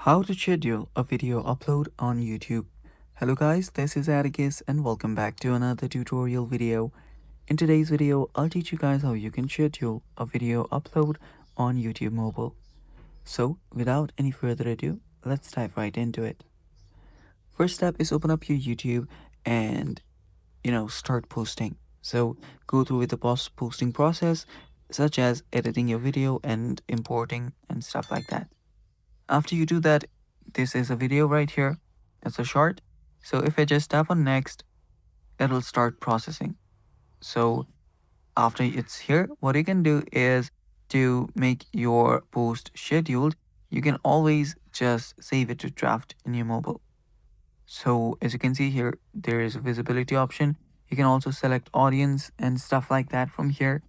How to schedule a video upload on YouTube. Hello guys, this is Atticus and welcome back to another tutorial video. In today's video, I'll teach you guys how you can schedule a video upload on YouTube mobile. So without any further ado, let's dive right into it. First step is open up your YouTube and start posting. So go through with the posting process such as editing your video and importing and stuff like that. After you do that, this is a video right here. It's a short. So if I just tap on next, it'll start processing. So after it's here, what you can do is to make your post scheduled, you can always just save it to draft in your mobile. So as you can see here, there is a visibility option. You can also select audience and stuff like that from here.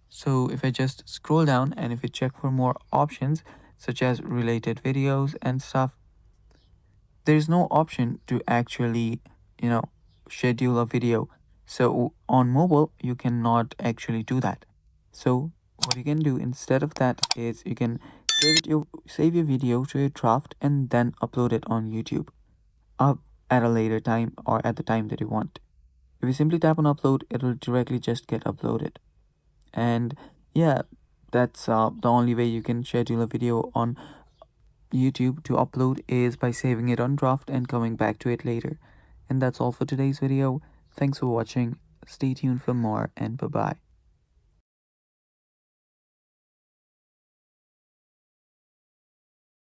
So if I just scroll down and if you check for more options such as related videos and stuff, there's no option to actually, you know, schedule a video. So on mobile, you cannot actually do that. So what you can do instead of that is you can save your video to a draft and then upload it on YouTube up at a later time or at the time that you want. If you simply tap on upload, it'll directly just get uploaded. And yeah, that's the only way you can schedule a video on YouTube to upload is by saving it on draft and coming back to it later. And that's all for today's video. Thanks for watching. Stay tuned for more and bye bye.